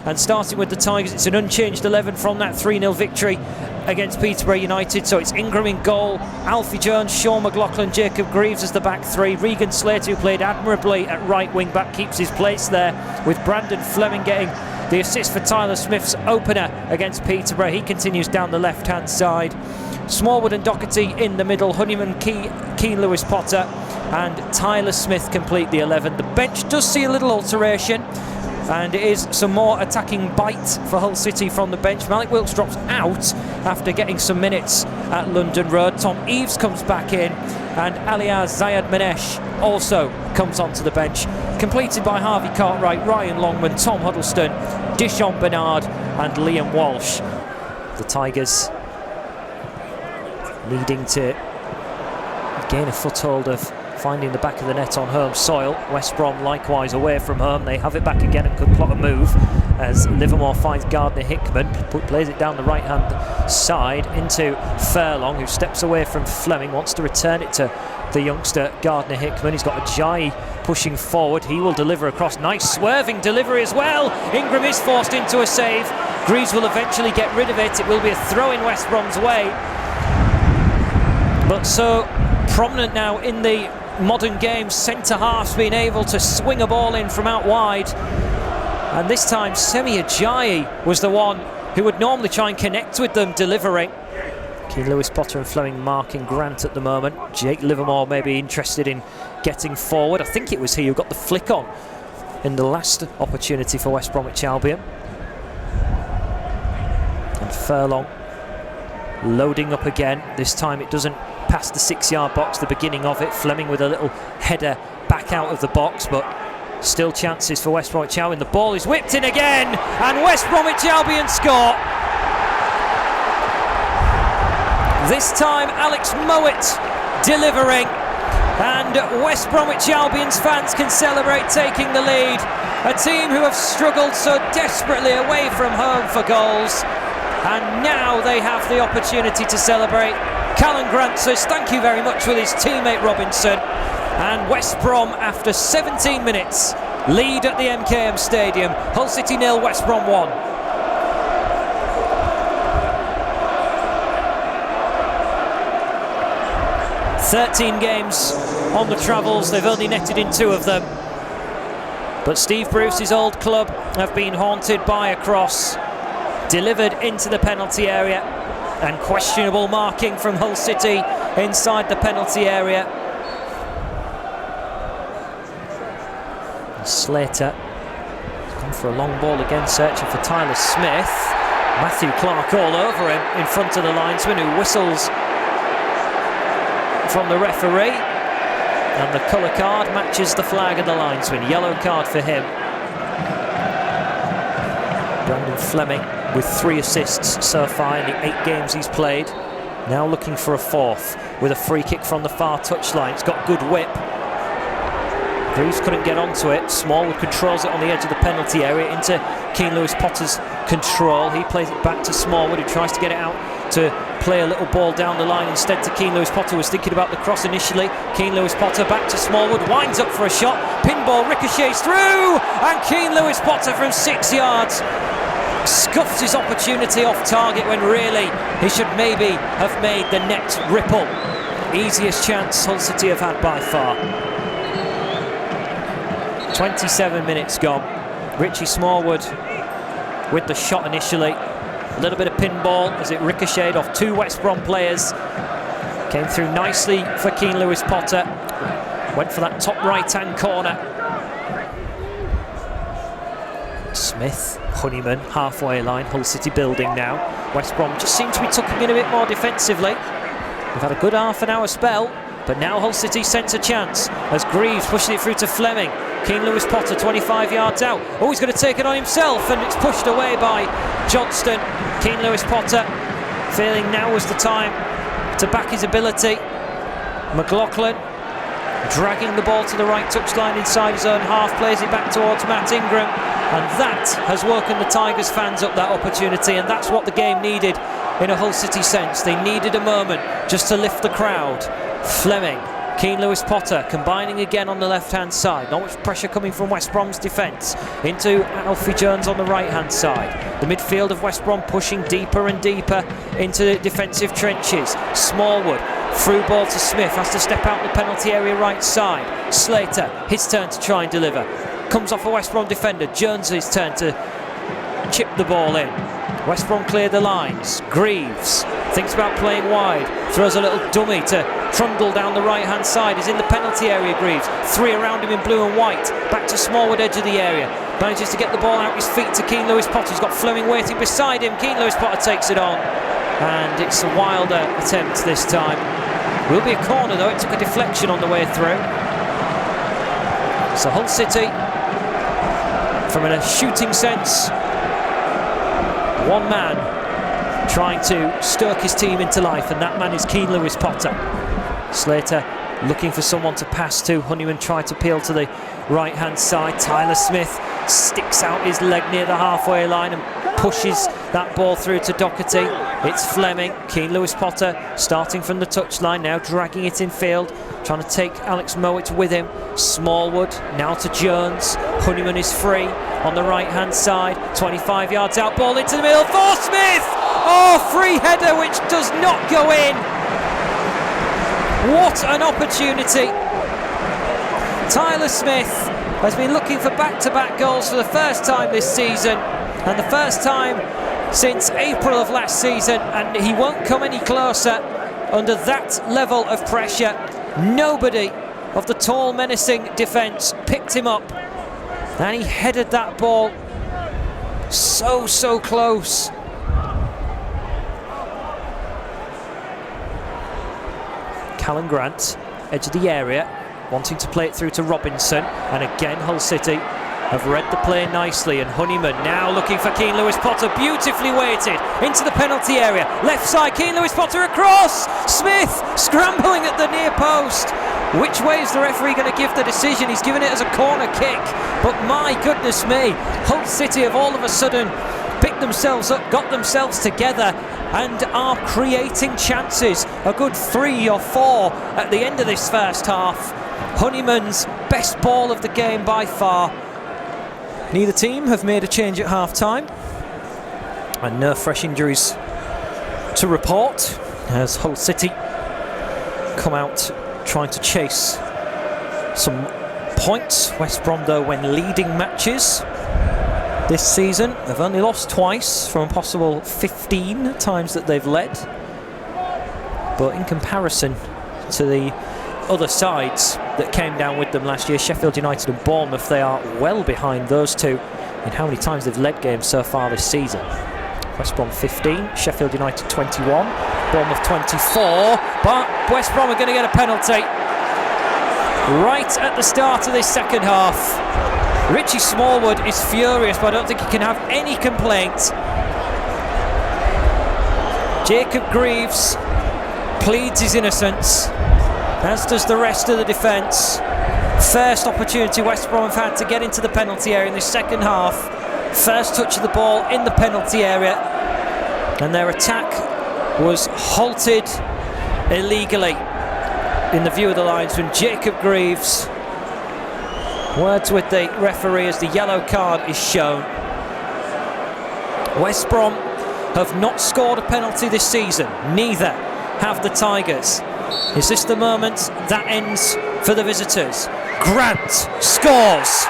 And starting with the Tigers, it's an unchanged 11 from that 3-0 victory against Peterborough United. So it's Ingram in goal, Alfie Jones, Sean McLaughlin, Jacob Greaves as the back three. Regan Slater, who played admirably at right wing back, keeps his place there, with Brandon Fleming getting the assist for Tyler Smith's opener against Peterborough. He continues down the left-hand side. Smallwood and Doherty in the middle, Honeyman, Keane Lewis Potter and Tyler Smith complete the 11. The bench does see a little alteration, and it is some more attacking bite for Hull City from the bench. Malik Wilkes drops out after getting some minutes at London Road. Tom Eaves comes back in, and Alias Zayed Manesh also comes onto the bench. Completed by Harvey Cartwright, Ryan Longman, Tom Huddleston, Dishon Bernard and Liam Walsh. The Tigers needing to gain a foothold of finding the back of the net on home soil. West Brom likewise away from home. They have it back again and could plot a move as Livermore finds Gardner Hickman, plays it down the right hand side into Furlong, who steps away from Fleming, wants to return it to the youngster Gardner Hickman. He's got Ajayi pushing forward, he will deliver across. Nice swerving delivery as well. Ingram is forced into a save. Greaves will eventually get rid of it. It will be a throw in West Brom's way, but so prominent now in the modern game, centre halves being able to swing a ball in from out wide, and this time Semi Ajayi was the one who would normally try and connect with them, delivering. Keane Lewis Potter and Fleming marking Grant at the moment. Jake Livermore may be interested in getting forward. I think it was he who got the flick on in the last opportunity for West Bromwich Albion. And Furlong loading up again. This time it doesn't past the 6-yard box, the beginning of it. Fleming with a little header back out of the box, but still chances for West Bromwich Albion. The ball is whipped in again, and West Bromwich Albion score. This time Alex Mowat delivering, and West Bromwich Albion's fans can celebrate taking the lead. A team who have struggled so desperately away from home for goals, and now they have the opportunity to celebrate. Callan Grant says thank you very much with his teammate Robinson, and West Brom, after 17 minutes, lead at the MKM Stadium. Hull City 0, West Brom 1. "13 games on the travels, they've only netted in 2 of them, but Steve Bruce's old club have been haunted by a cross delivered into the penalty area, and questionable marking from Hull City inside the penalty area. And Slater has gone for a long ball again, searching for Tyler Smith. Matthew Clark all over him in front of the linesman, who whistles from the referee, and the colour card matches the flag of the linesman. Yellow card for him. Brandon Fleming with 3 assists so far in the 8 games he's played. Now looking for a 4th with a free kick from the far touchline. It's got good whip. Greaves couldn't get onto it. Smallwood controls it on the edge of the penalty area into Keane Lewis Potter's control. He plays it back to Smallwood, who tries to get it out to play a little ball down the line instead to Keane Lewis Potter, was thinking about the cross initially. Keane Lewis Potter back to Smallwood, winds up for a shot. Pinball ricochets through, and Keane Lewis Potter from 6 yards scuffs his opportunity off target when really he should maybe have made the net ripple. Easiest chance Hull City have had by far. 27 minutes gone. Richie Smallwood with the shot initially. A little bit of pinball as it ricocheted off 2 West Brom players. Came through nicely for Keane Lewis Potter. Went for that top right-hand corner. Smith, Honeyman, halfway line. Hull City building now. West Brom just seem to be tucking in a bit more defensively. They've had a good half an hour spell, but now Hull City sense a chance as Greaves pushes it through to Fleming. Keane Lewis Potter 25 yards out. Oh, he's going to take it on himself, and it's pushed away by Johnston. Keane Lewis Potter feeling now was the time to back his ability. McLaughlin dragging the ball to the right touchline inside his own half, plays it back towards Matt Ingram, and that has woken the Tigers fans up, that opportunity, and that's what the game needed in a Hull City sense. They needed a moment just to lift the crowd. Fleming Keane Lewis-Potter combining again on the left-hand side. Not much pressure coming from West Brom's defence. Into Alfie Jones on the right-hand side. The midfield of West Brom pushing deeper and deeper into the defensive trenches. Smallwood, through ball to Smith, has to step out the penalty area right side. Slater, his turn to try and deliver. Comes off a West Brom defender. Jones' turn to chip the ball in. West Brom clear the lines. Greaves thinks about playing wide, throws a little dummy to Trundle down the right hand side. Is in the penalty area. Greaves, 3 around him in blue and white, back to Smallwood, edge of the area, manages to get the ball out his feet to Keane Lewis-Potter. He's got Fleming waiting beside him. Keane Lewis-Potter takes it on, and it's a wilder attempt this time. Will be a corner though. It took a deflection on the way through. So Hull City, from a shooting sense, one man trying to stoke his team into life, and that man is Keane Lewis-Potter. Slater looking for someone to pass to. Honeyman tried to peel to the right hand side. Tyler Smith sticks out his leg near the halfway line and pushes that ball through to Doherty. It's Fleming. Keane Lewis-Potter starting from the touchline now, dragging it in field, trying to take Alex Mowat with him. Smallwood now to Jones. Honeyman is free on the right hand side, 25 yards out, ball into the middle for Smith. Oh, free header which does not go in. What an opportunity. Tyler Smith has been looking for back-to-back goals for the first time this season, and the first time since April of last season, and he won't come any closer under that level of pressure. Nobody of the tall, menacing defence picked him up, and he headed that ball so close. Callum Grant, edge of the area, wanting to play it through to Robinson, and again Hull City have read the play nicely, and Honeyman now looking for Keane Lewis-Potter, beautifully weighted into the penalty area, left side, Keane Lewis-Potter across, Smith scrambling at the near post. Which way is the referee going to give the decision? He's given it as a corner kick, but my goodness me, Hull City have all of a sudden picked themselves up, got themselves together, and are creating chances, a good 3 or 4 at the end of this first half. Honeyman's best ball of the game by far. Neither team have made a change at half-time, and no fresh injuries to report as Hull City come out trying to chase some points. West Brom, though, when leading matches this season, have only lost twice from a possible 15 times that they've led. But in comparison to the other sides that came down with them last year, Sheffield United and Bournemouth, they are well behind those two in how many times they've led games so far this season. West Brom 15, Sheffield United 21, Bournemouth 24, but West Brom are going to get a penalty right at the start of this second half. Richie Smallwood is furious, but I don't think he can have any complaint. Jacob Greaves pleads his innocence, as does the rest of the defence. First opportunity West Brom have had to get into the penalty area in this second half. First touch of the ball in the penalty area, and their attack was halted illegally in the view of the linesman Jacob Greaves. Words with the referee as the yellow card is shown. West Brom have not scored a penalty this season, neither have the Tigers. Is this the moment that ends for the visitors? Grant scores.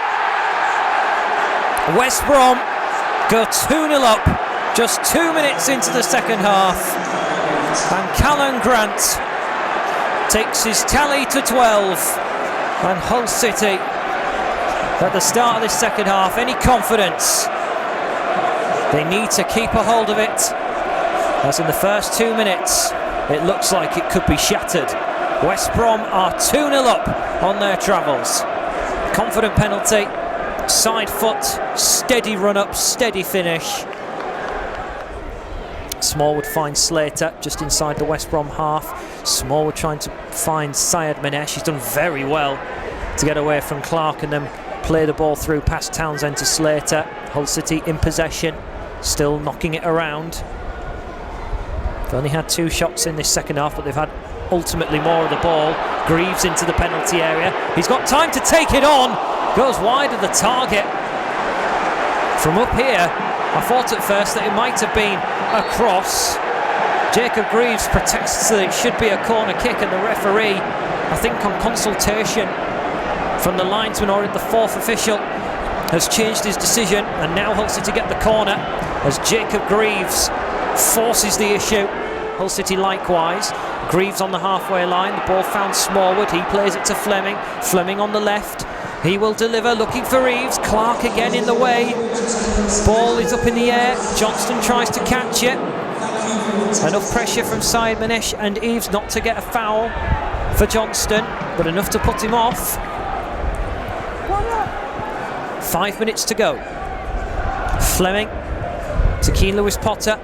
West Brom go 2-0 up just 2 minutes into the second half, and Callum Grant takes his tally to 12, and Hull City at the start of this second half, any confidence, they need to keep a hold of it, as in the first 2 minutes it looks like it could be shattered. West Brom are 2-0 up on their travels. Confident penalty, side foot, steady run up, steady finish. Smallwood finds Slater just inside the West Brom half. Smallwood trying to find Syed Manesh. He's done very well to get away from Clark and then play the ball through past Townsend to Slater. Hull City in possession, still knocking it around. They've only had 2 shots in this second half, but they've had ultimately more of the ball. Greaves into the penalty area. He's got time to take it on. Goes wide of the target. From up here, I thought at first that it might have been a cross. Jacob Greaves protests that it should be a corner kick, and the referee, I think on consultation from the linesman or the fourth official, has changed his decision, and now Hull City get the corner as Jacob Greaves forces the issue. Hull City likewise. Greaves on the halfway line, the ball found Smallwood, he plays it to Fleming. Fleming on the left, he will deliver, looking for Reeves. Clark again in the way. Ball is up in the air, Johnston tries to catch it. Enough pressure from Manesh and Eves not to get a foul for Johnston, but enough to put him off. 5 minutes to go. Fleming to Keane Lewis-Potter.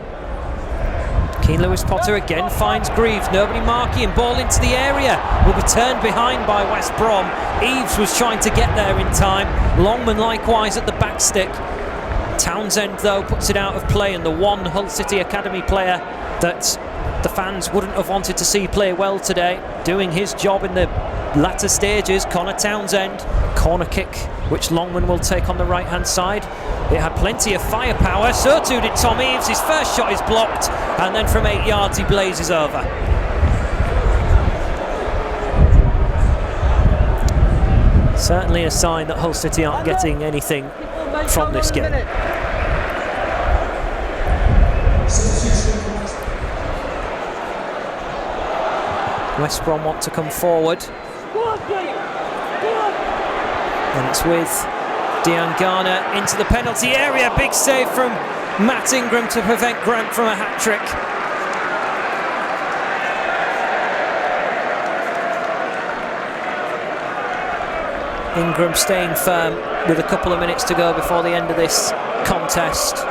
Keane Lewis-Potter again finds Greaves, nobody marking, ball into the area, will be turned behind by West Brom. Eves was trying to get there in time, Longman likewise at the back stick. Townsend though puts it out of play, and the one Hull City Academy player that the fans wouldn't have wanted to see play well today, doing his job in the latter stages, Connor Townsend. Corner kick which Longman will take on the right hand side. It had plenty of firepower, so too did Tom Eves. His first shot is blocked, and then from 8 yards he blazes over. Certainly a sign that Hull City aren't getting anything from this game. West Brom want to come forward, and it's with Dean Garner into the penalty area. Big save from Matt Ingram to prevent Grant from a hat-trick. Ingram staying firm with a couple of minutes to go before the end of this contest.